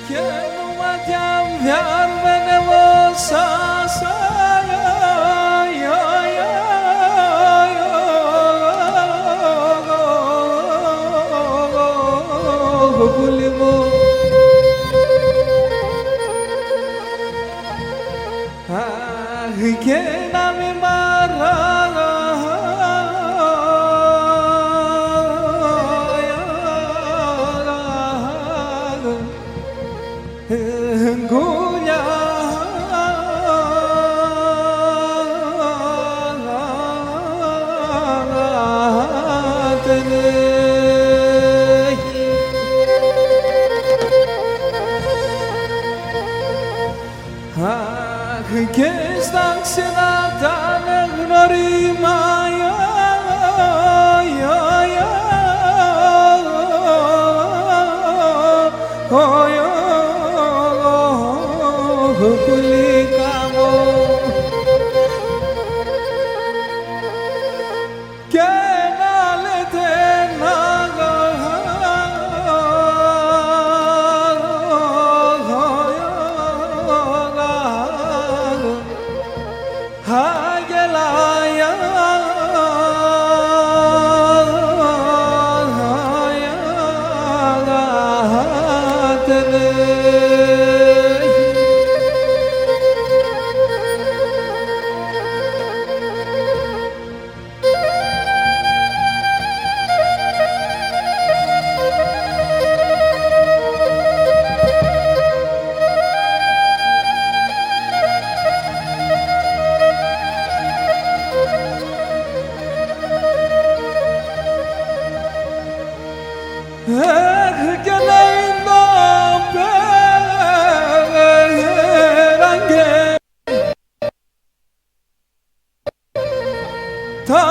Και νουματιά διάρμενε μόσας πουλί μου και να μη μαράγω και στα ξένα τα γνωρίμα πουλίκα μου και να λέτε να και λέει το πέραγγε τα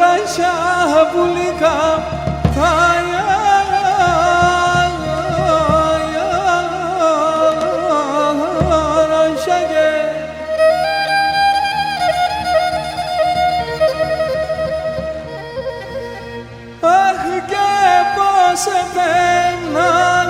ράσια πουλίκα τα σε πένα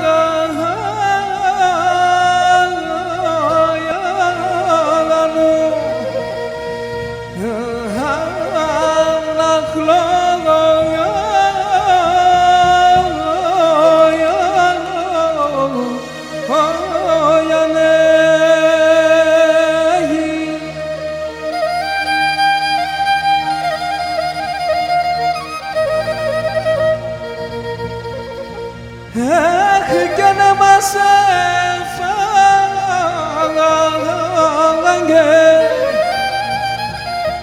και να μας έφαγε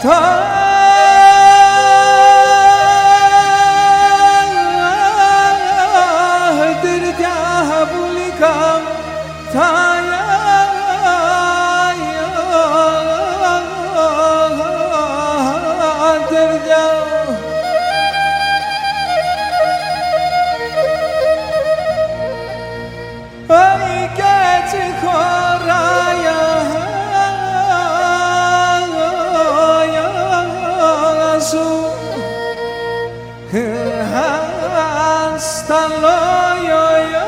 τα τυρτιά πουλίκα τα τυρτιά κι έτσι χωράει σου στα λόγια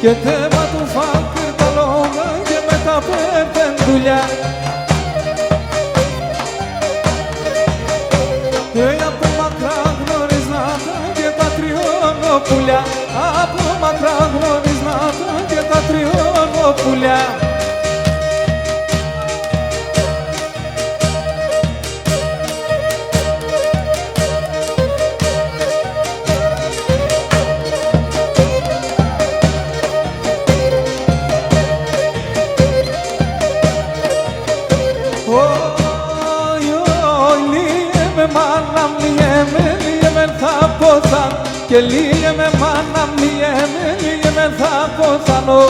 και θέμα του φάκρ τα λόγια και με τα πέπεντουλιά από από μακρά γνωρισμάτα και τα τριώνω και λίγε με μάνα λίγε με θα ποθανώ.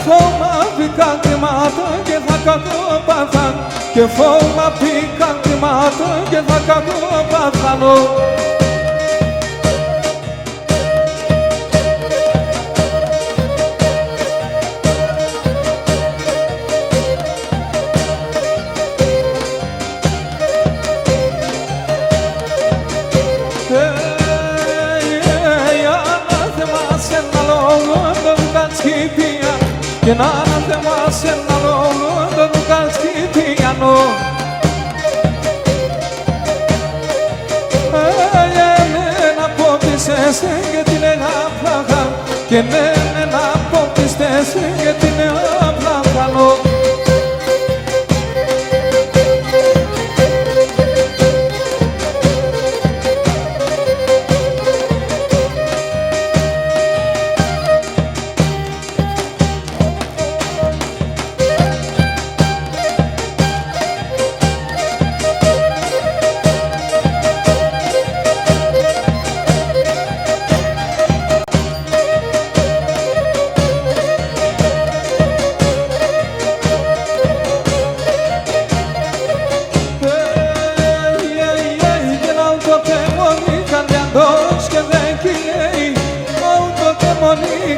Φώμα πήκαν κρυμάτα και θα κακοπαθάν και φώμα πήκαν κρυμάτα και θα κακοπαθανώ. Και να αναθεμάσαι ένα λόγο το δουκάλσκι πιανό. Εμένα πόπτισες και την εγάπλαχα και εμένα πόπτισες και την εγάπλαχανώ.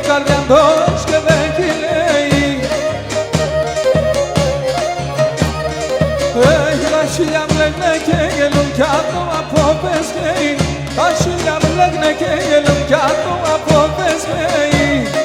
Καρδιαντός και δεν κυλέει. Τα χίλια μπλέκνε και γελούν κι άτο από πεσχέει. Τα χίλια μπλέκνε και γελούν κι άτο από πεσχέει.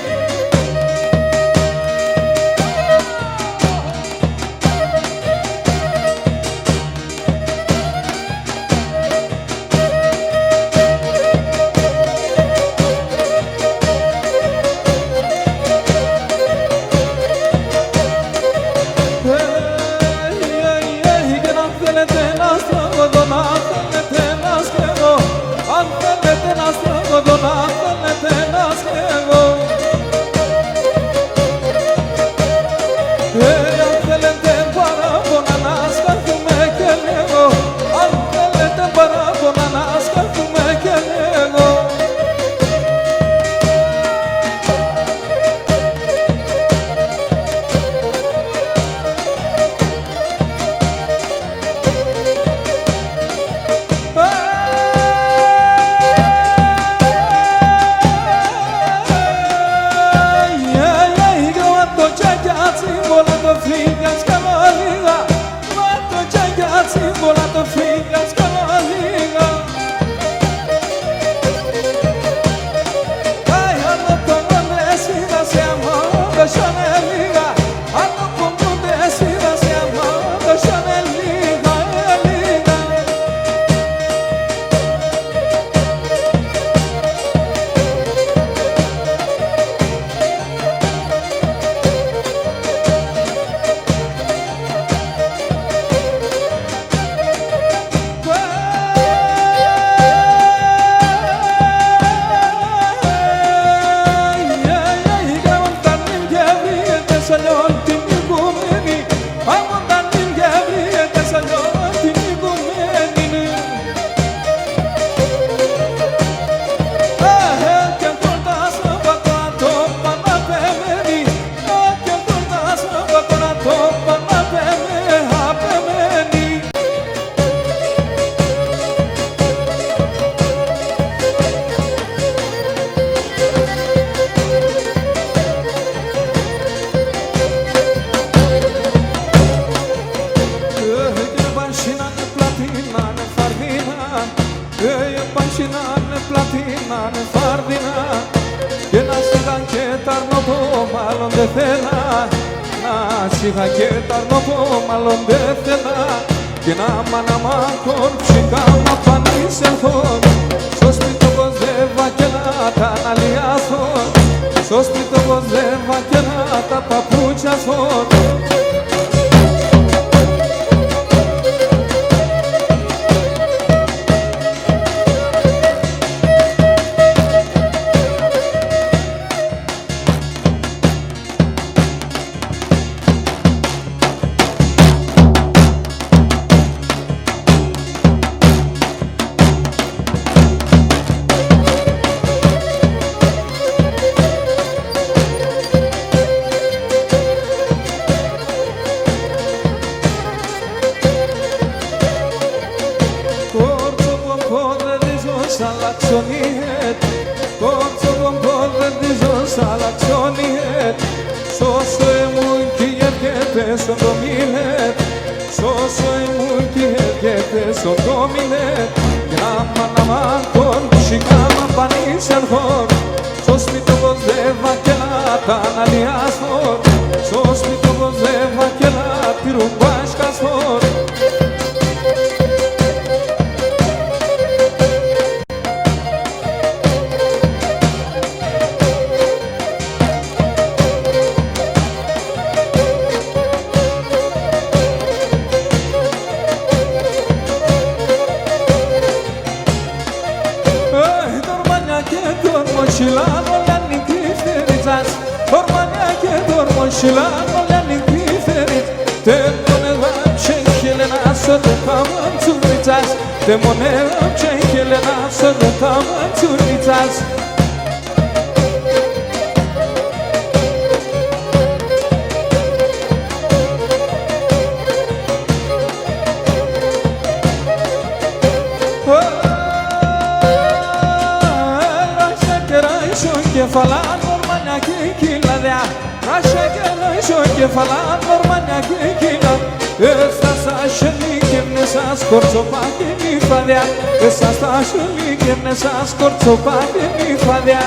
δεν θέλα να σιγά και τα αρνοπώ, μάλλον δεν θέλα και να μ' ακόρψικα μα πανείς ερθόν στο σπίτι κοζεύα και να τα αναλιάσω στο σπίτι κοζεύα και να τα παπούτσιασω. Salaksoniet, korzo bombolde dizon salaksoniet, soso e multi erkete sodomilet, soso e multi erkete sodomilet, grama naman kon shikama panis erhor, sospito gozeva ke la tanaliasor, sospito gozeva ke la tirubashkasor. Shilano lani kiferizas, Ormania ke dormo shilano lani kiferit. Te monevam çenkele nasıl tamam turizas, te monevam çenkele nasıl tamam turizas. Falan ormana kikiladea, rasha gerasho ke falan ormana kikila. Estas aşeni kimnesas korsopa kimi fadea, estas aşeni kimnesas korsopa kimi fadea.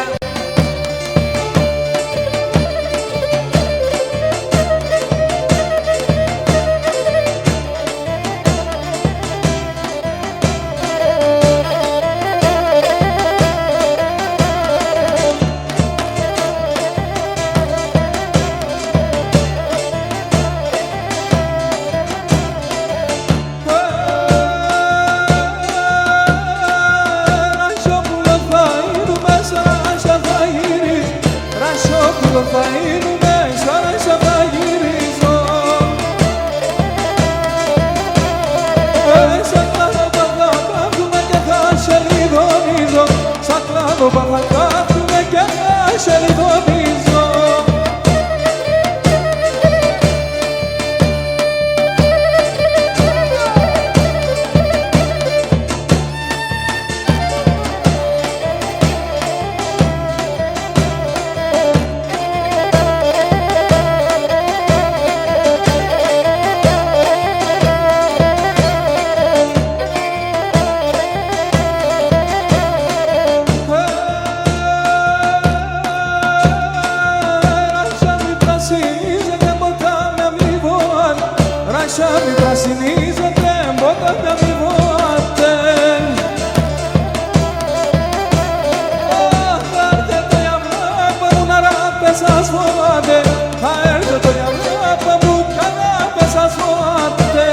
Shami prasiniza tembo da mi voate. Arte to yamna pa una rape sas voate. Arte to yamna pa buka rape sas voate.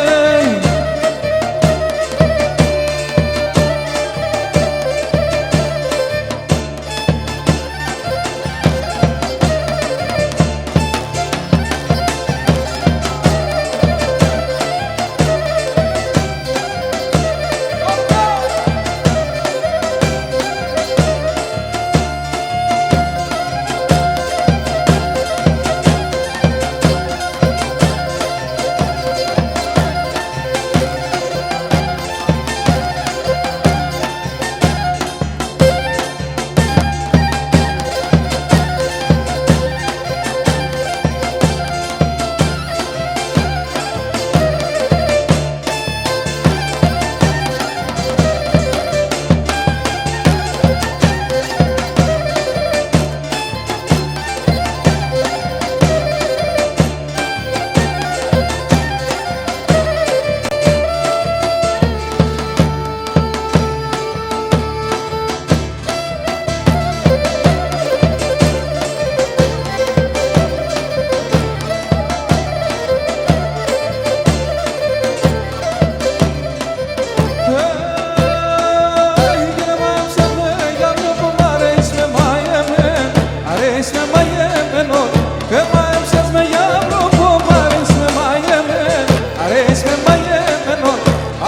μαγεμένον,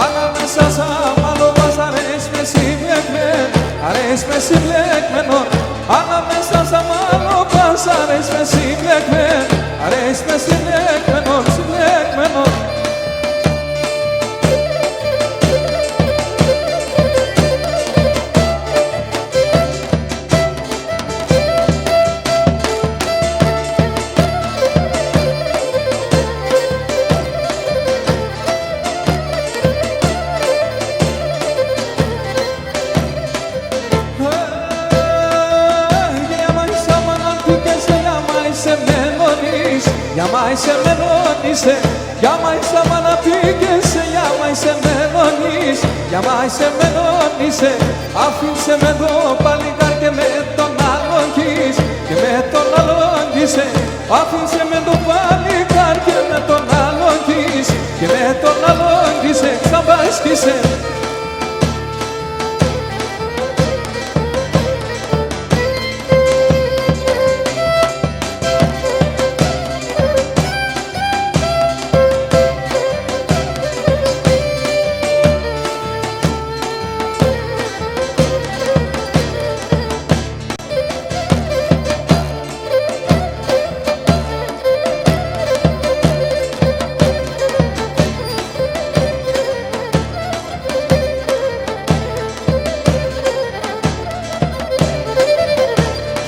ανάμεσα σαν μάλλον αρέσει με συμπλεκμένον, αρέσει με συμπλεκμένον, ανάμεσα σαν μάλλον αρέσει με συμπλεκμένον, αρέσει με συμπλεκμένον, συμπλεκμένον. Για μάι σε μενώνησε, για μάι σαν να πήγεσαι, για μάι σε μενώνεις, για μάι σε μενώνησε, αφήνσε με εδώ παλικάρ και με τον άλλον γης, και με τον άλλον γης, αφήνσε με το παλικάρ και με τον άλλον γης, και με τον άλλον γης, ξαμπάσκησε.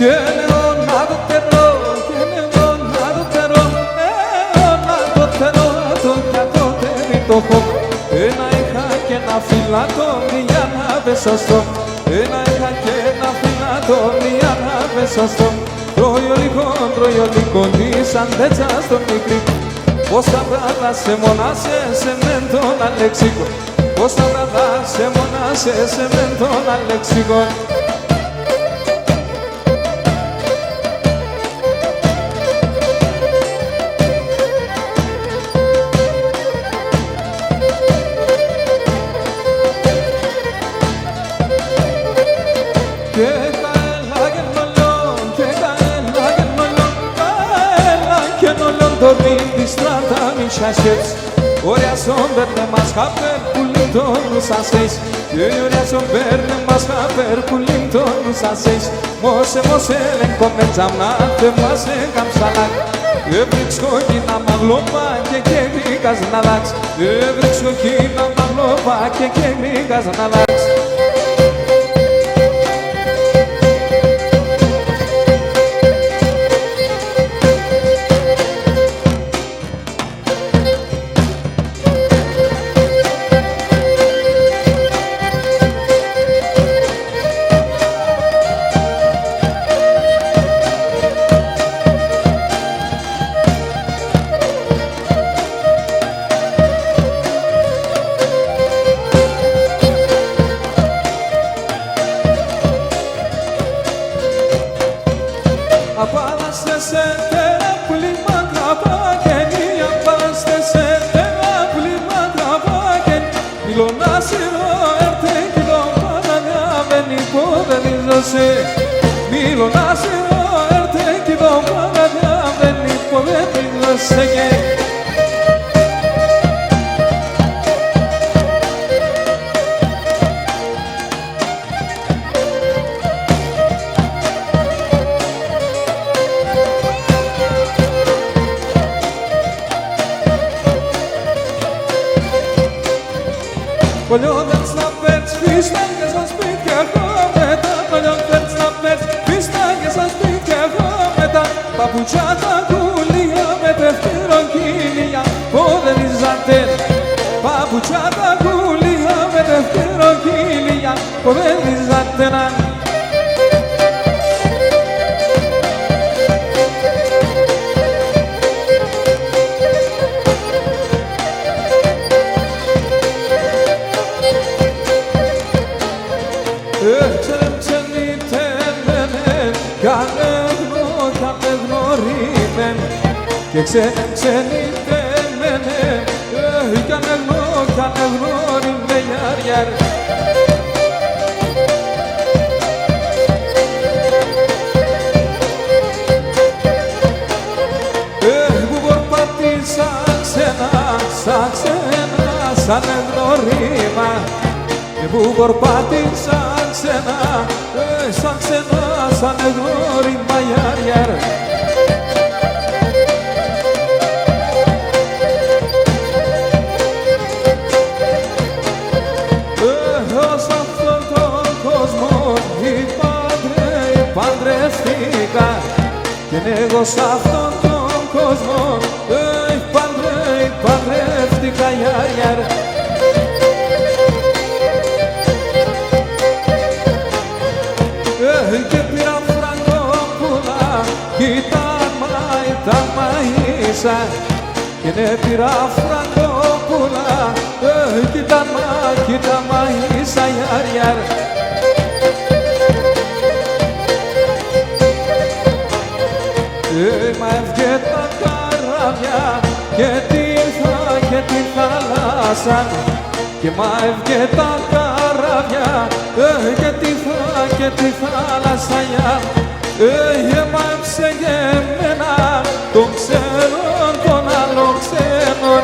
Και Leonardo Terror, και Leonardo Terror, Leonardo Terror, το κάτω τεριτοχό. Ένα είχα και ένα φυλάτο, μια να βεσοστό. Ένα είχα και ένα φυλάτο, μια να βεσοστό. Τρώει ο λιγόνης, αν δεν τσάς το μικρή. Πώς θα βράδα σε μονάσε, σε μεν τον αλεξικό. Πώς θα βράδα σε μονάσε, σε μεν τον αλεξικό. Dormim distrata mi șașeți Orea son verde mascaper pulinton nu s-a seis Orea son verde mascaper pulinton nu s-a seis Mose l'encomenzam na te mase cam salac Evrix cochina maglova και κέγρικας να λάξ Evrix cochina maglova και κέγρικας να λάξ Απάλαστε τέρα πουλήμα τραπάκενη Απάλαστε τέρα πουλήμα τραπάκενη Μιλονάσιρο έρθε κιλό παραδιάβαινη ποδελίζωσε Μιλονάσιρο έρθε κιλό παραδιάβαινη ποδελίζωσε Πολιόδες να πέτς, φίσταγες στα σπίτια εγώ μετά Πολιόδες να πέτς, φίσταγες στα σπίτια εγώ μετά Παπουτσιά τα κουλία με τευτέρον κύλια ποδελίζατε Παπουτσιά τα κουλία με τευτέρον κύλια ποδελίζατε Και ξενιτεμένε κι ανεγνώριμε γιαριάρ που μπορπατήσα ξένα, σαν ξένα σαν γνωρίμα και που κορπάτησα ξένα, σαν ξένα, σαν γνωρίμα, γιαρ, γιαρ. Ως αυτόν τον κόσμο παντρεύτηκα και εγώ σ' αυτόν τον κόσμο παντρεύτηκα, γιαρ, γιαρ. Και πήρα φραγκόπουλα ήταν μαΐσα και ναι πήρα φραγκόπουλα ήταν μαΐσα, γιαρ, γιαρ. Μα έβγε τα καράβια και τη θάλασσα και μα έβγε τα καράβια και τη θάλασσα, γεμάψε γεμένα τον ξένον, τον άλλο ξένον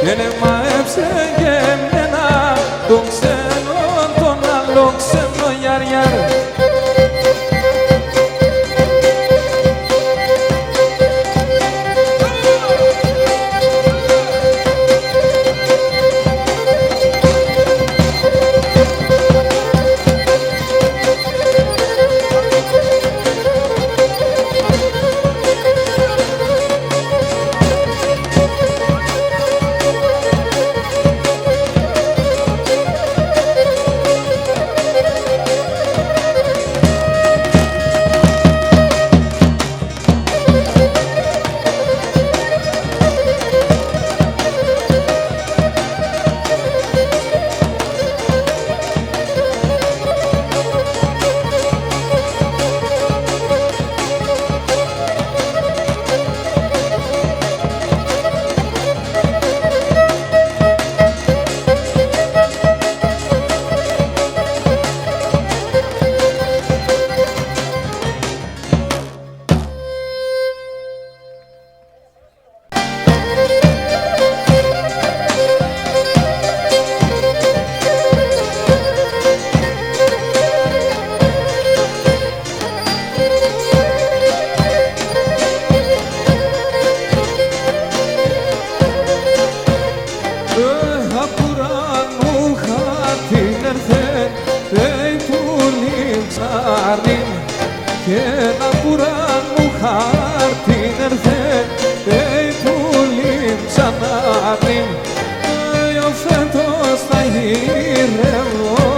και γεμάψε γεμένα τον ξένον, τον άλλο ξένον, γιαρ, γιαρ. Και να κουράν μου χάρτην έρθε, πουλήν ξανάρτην. Ο φέτος θα γυρεύω,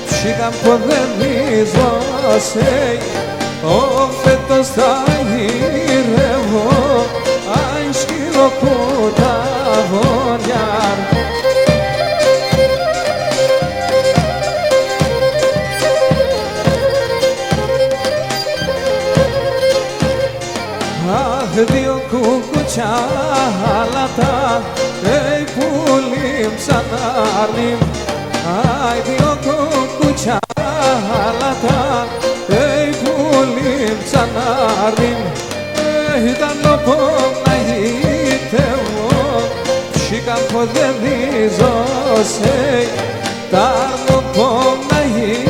ψήκαν ποδεμίζω σε. Ο φέτος θα γυρεύω, αν σκυλοκούτα βονιάρ. Δύο κουκουτσιά αλατά, πουλήν ξανάρτην. Δύο κουκουτσιά αλατά, πουλήν ξανάρτην. Ήταν ο Παναγίτευο, ψήκαν ποδεμίζω σε. Ήταν ο Παναγίτευο,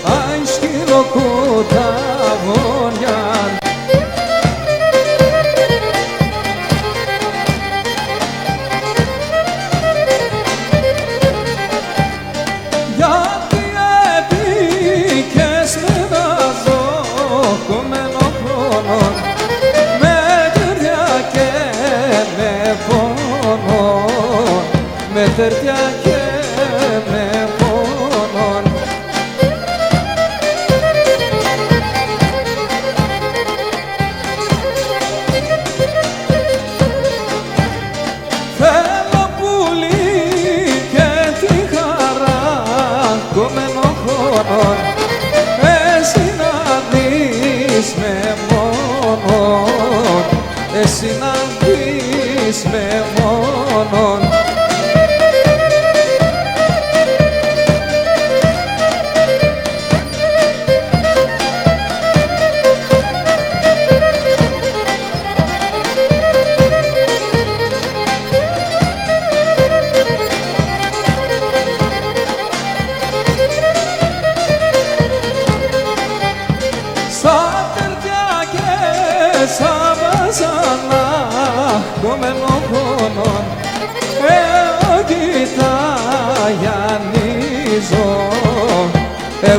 αν σκυλοκούτα βονιάρ. Με τερτιά και με πόνον. Θέλω πουλί και τη χαρά κομμένο χρόνων, εσύ να δεις με μόνον, εσύ να δεις με μόνον.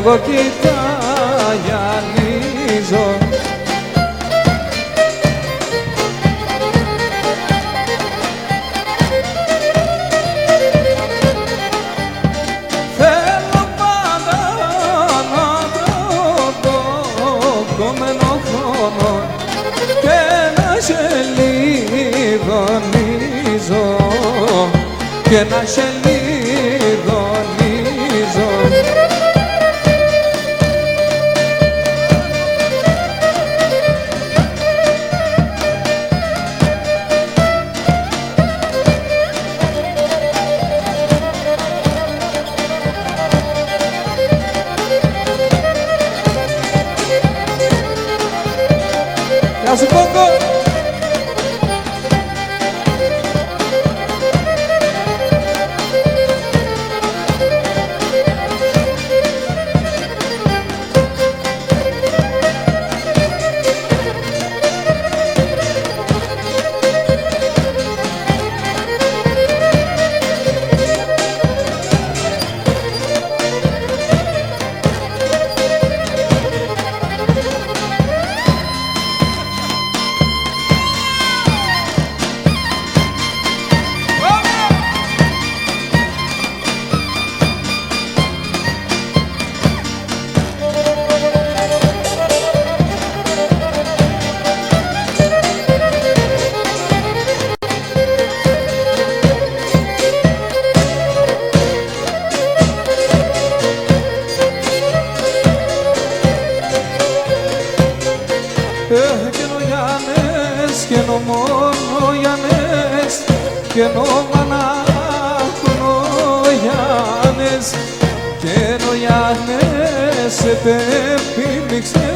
εγώ κοιτάει αλίζω. Θέλω πάντα να τρώω το κομμένο χρόνο και να σε λιδονίζω και να σε λιδονίζω. Γεια σου Κόκο! Καινο μόνο Γιάννες, καινο μανάχωνο Γιάννες, καινο Γιάννες επέπινιξε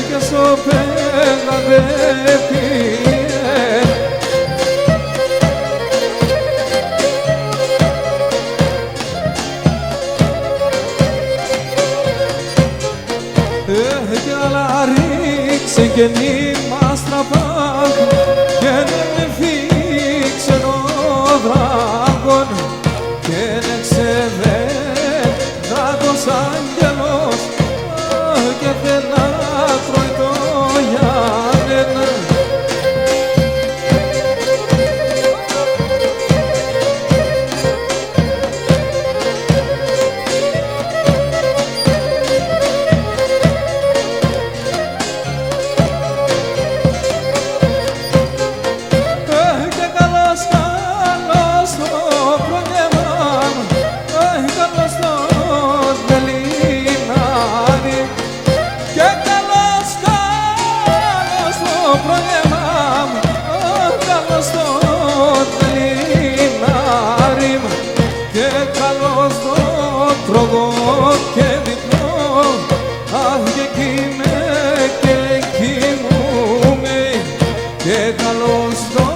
και στο πέγα δεν πήγε. Κι άλλα ρίξε και νήμα στραπάκ και να με φύξε ο δράκον και να ξεβέντρατος άγγελος και θέλ να τρώει το Γιάννενα. Και διπλό, αχ και κοιμέ και κοιμούμαι και καλώς το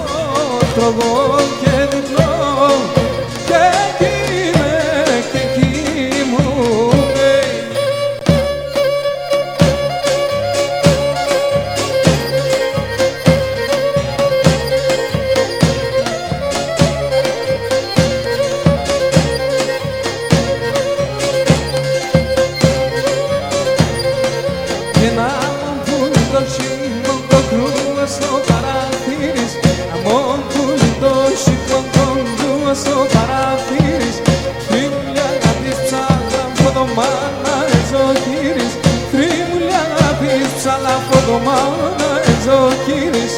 τρώγω και διπλό και κοιμέ και κοιμούμαι. Στο παραθύρις, αμόν πουλί το σηκών τον δούα στο παραθύρις. Τρίμουλια αγάπης ψάλα φωτομάνα εζωκύρις, τρίμουλια αγάπης ψάλα φωτομάνα εζωκύρις.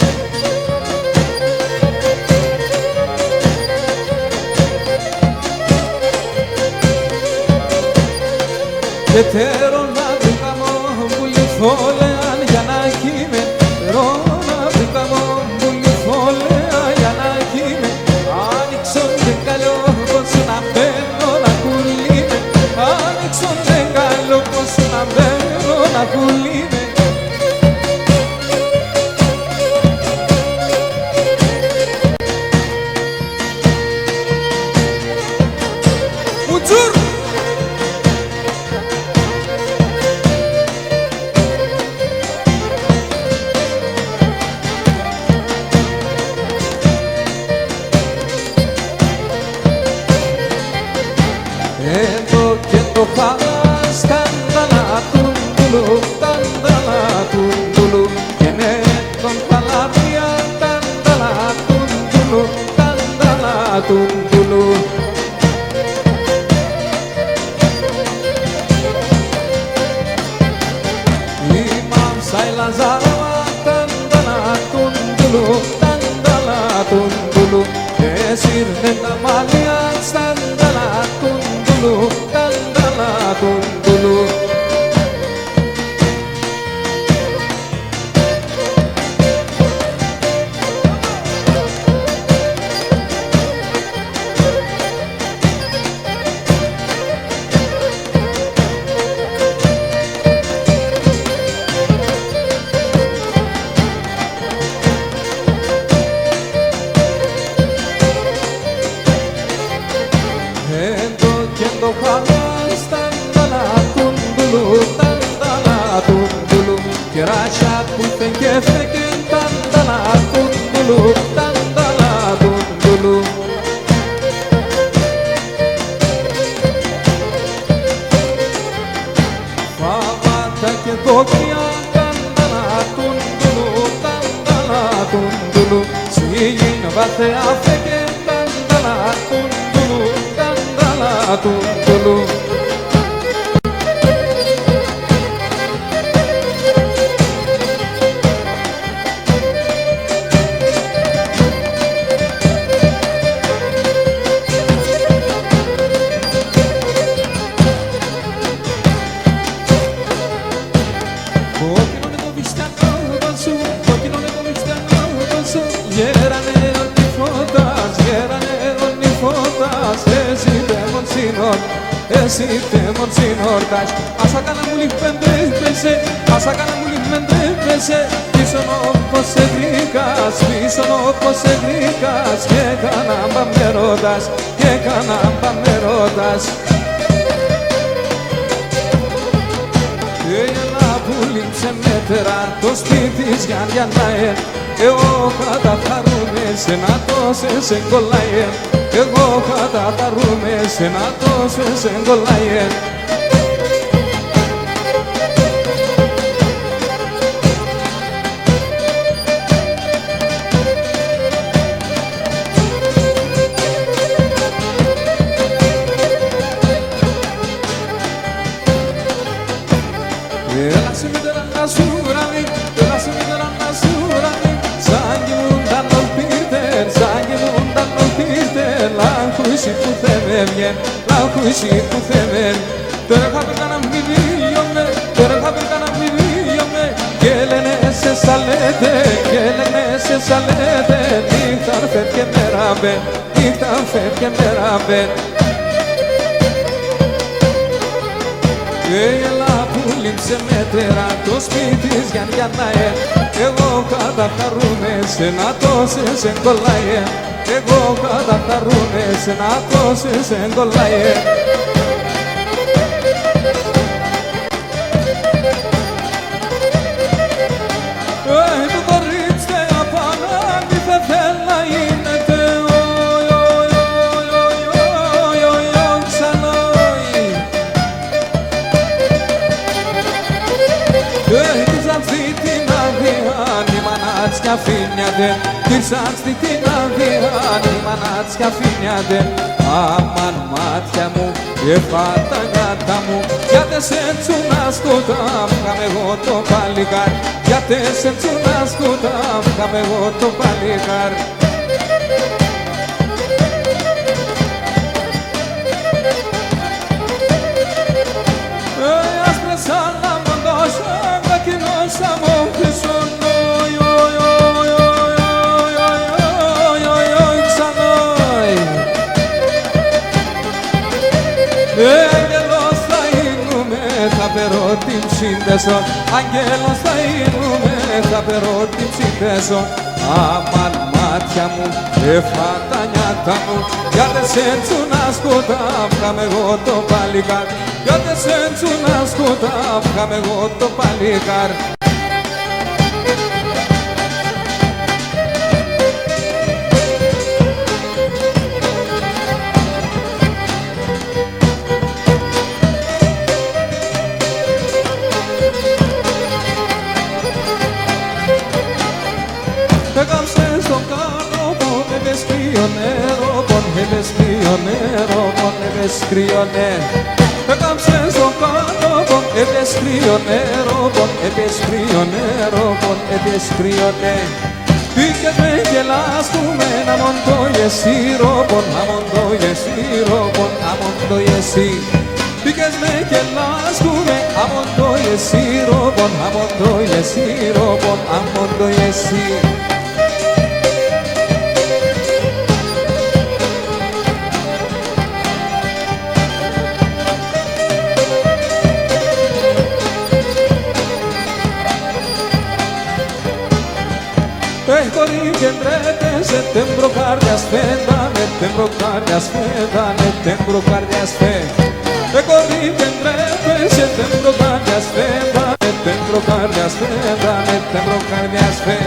Και τέρω να βρήκα μου πουλί φόλεαν για να κείμαι. Μουτζούρ! τουντουλου. Imam Saila Zarawa tandala tundulu, tandala tundulu. Esir nenda malian tandala tundulu, tandala tundulu. Keraşat puten kefeken tandala tundulu, tandala tundulu. Famata ke tokia tandala tundulu, tandala tundulu. Siyin vate afeken tandala tundulu, tandala tundulu. Εσύ τέμον συνόρτας, άσα κάνα μου λιππεντρέπεσαι, άσα κάνα μου λιππεντρέπεσαι. Πίσω όπως σε βρήκας, πίσω όπως σε βρήκας. Και κάνα μπαμερώτας, και κάνα μπαμερώτας. Έλα που λείψε μέτερα το σπίτι για να εγώ καταθαρούμε σε να τόσες εγκολάιε. Εγώ καταθαρούμε σε να τόσες εγκολάιε. Έλα σε μητέρα να σου γραμμή, έλα σε μητέρα να σου γραμμή. Σαν γινούνταν ο Πίτερ, σαν γινούνταν ο Πίτερ. Λάχουισι που θέμευγεν, λάχουισι που θέμευγεν. Τώρα θα πήγα να μιλίωμε, τώρα θα πήγα να μιλίωμε. Και λένε σε σαλέτε, και λένε σε σαλέτε. Νύχταν φεύγε μέρα μπεν, νύχταν φεύγε μέρα μπεν. Έλα που λείψε μέτερα το σπίτι για να εγώ καταθαρούμε σε να τόσες εγκολάιε. Εγώ καταθαρούμε σε να τόσες εγκολάιε. Το κορίτσι απανάνει θα θέλει να είναι Αφήνιατε, ήρθαν στη την αδειάν, η μανάτσια αφήνιατε. Αμάν μάτια μου και φάτα γάτα μου, γιατί σε τσουνά σκούτα, βγάμε εγώ το παλικάρ. Γιατί σε τσουνά σκούτα, βγάμε εγώ το παλικάρ. Άσπρες άλλα μοντόσα, κακινόσα μου χρυσόν. Άγγελος θα γίνουμε, θα περώ την σύνδεσο. Άγγελος θα γίνουμε, θα περώ την σύνδεσο. Αμάν μάτια μου, εφάτα νιάτα μου, γιατί σε τσουνά σκούτα, βγάμε εγώ το παλικάρ. Γιατί σε τσουνά σκούτα, βγάμε εγώ το παλικάρ. Έκαμψε στον κάλο, πόνε με σκύο νερό, πον έπες κρύωνε, ρόμπον, έπες κρύωνε. Έκαμψες στον κάτωπον, έπες κρύωνε, ρόμπον, έπες κρύωνε, ρόμπον, έπες κρύωνε. Πήγες με γελάσκουμε, να μοντώ εσύ, ρόμπον, να μοντώ εσύ, ρόμπον, να μοντώ εσύ. Πήγες με γελάσκουμε, αμοντώ εσύ, ρόμπον, αμοντώ εσύ, ρόμπον, αμοντώ εσύ. Setembro cardias fedane, tempro cardias fedane, tempro cardias fe. E corri vendrete, setembro cardias fedane, tempro cardias fedane, tempro cardias fe.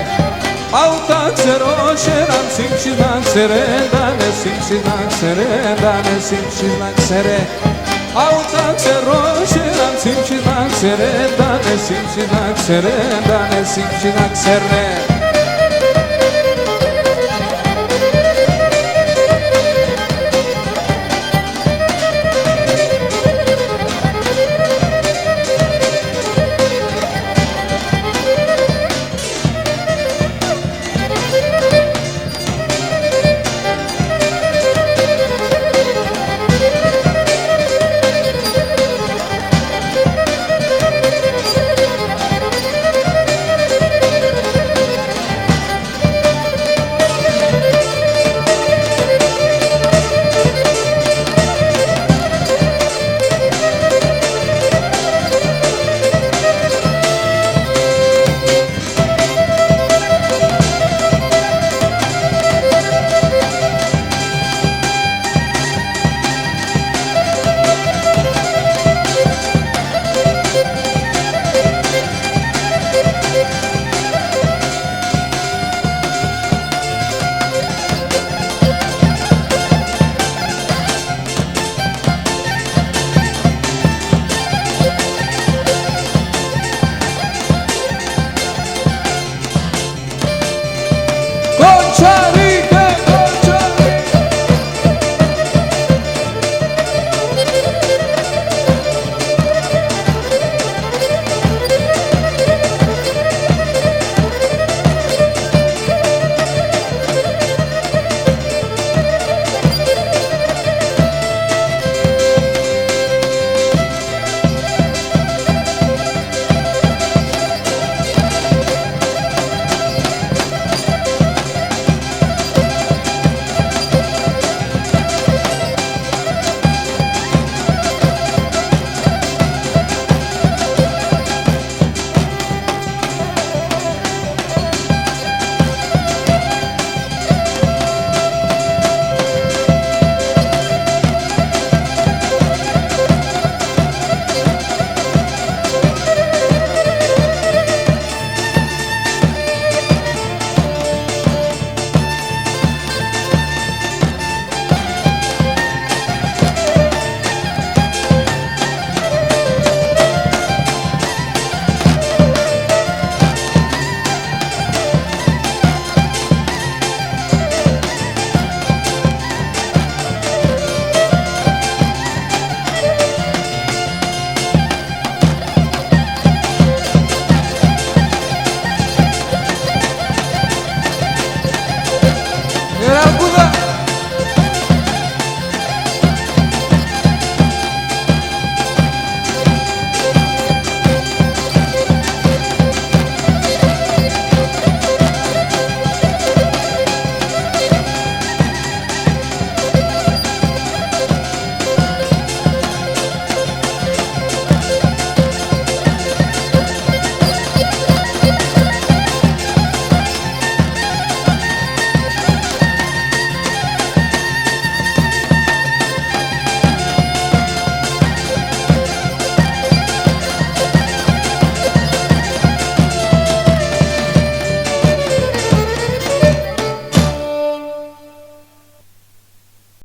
Auta xeroxeran, simxidan xeredane, simxidan xeredane, simxidan xere. Auta xeroxeran, simxidan xeredane, simxidan xeredane, simxidan xere.